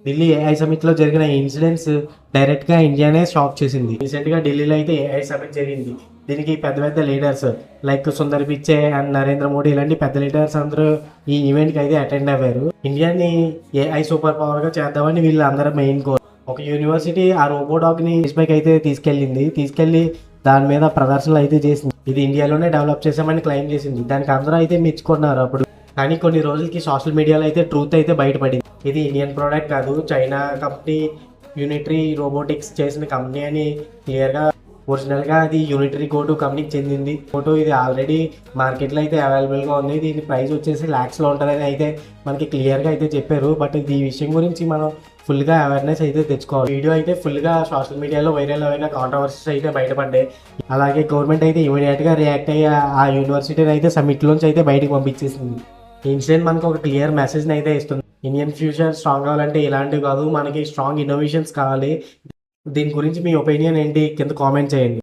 Delhi AI సమిట్లో జరిగిన incidents డైరెక్ట్గా ఇండియానే shock చేసింది. రీసెంట్గా ఢిల్లీలో అయితే ఏఐ సమిట్ జరిగింది. దీనికి పెద్ద పెద్ద లీడర్స్ లైక్ సుందర్ పిచ్చే అండ్ నరేంద్ర మోడీ ఇలాంటి పెద్ద లీడర్స్ అందరూ ఈ ఈవెంట్కి అయితే అటెండ్ అయ్యారు. ఇండియాని ఏఐ సూపర్ పవర్గా చేద్దామని వీళ్ళు అందరూ మెయిన్ గోల్. ఒక యూనివర్సిటీ ఆ రోబోడాగ్ని పైకి అయితే తీసుకెళ్లి దాని మీద ప్రదర్శనలు అయితే చేసింది. ఇది ఇండియాలోనే డెవలప్ చేసామని క్లెయిమ్ చేసింది. దానికి అందరూ అయితే మెచ్చుకున్నారు అప్పుడు. కానీ కొన్ని రోజులకి సోషల్ మీడియాలో అయితే ట్రూత్ అయితే బయటపడింది. ఇది ఇండియన్ ప్రోడక్ట్ కాదు, చైనా కంపెనీ యూనిటరీ రోబోటిక్స్ చేసిన కంపెనీ అని క్లియర్గా ఒరిజినల్గా అది యూనిటరీ గోటు కంపెనీకి చెందింది. గోటు ఇది ఆల్రెడీ మార్కెట్లో అయితే అవైలబుల్గా ఉంది. దీని ప్రైస్ వచ్చేసి ల్యాక్స్లో ఉంటుందని అయితే మనకి క్లియర్గా అయితే చెప్పారు. బట్ ఈ విషయం గురించి మనం ఫుల్గా అవేర్నెస్ అయితే తెచ్చుకోవాలి. వీడియో అయితే ఫుల్గా సోషల్ మీడియాలో వైరల్ అయిన కాంట్రవర్సీస్ అయితే బయటపడ్డాయి. అలాగే గవర్నమెంట్ అయితే ఇమీడియట్గా రియాక్ట్ అయ్యి ఆ యూనివర్సిటీని అయితే సమిట్లోంచి అయితే బయటకు పంపించేసింది. ఈ ఇన్సిడెంట్ మనకు ఒక క్లియర్ మెసేజ్ని అయితే ఇస్తుంది. ఇండియన్ ఫ్యూచర్ స్ట్రాంగ్ కావాలంటే ఇలాంటివి కాదు, మనకి స్ట్రాంగ్ ఇన్నోవేషన్స్ కావాలి. దీని గురించి మీ ఒపీనియన్ ఏంటి కింద కామెంట్ చేయండి.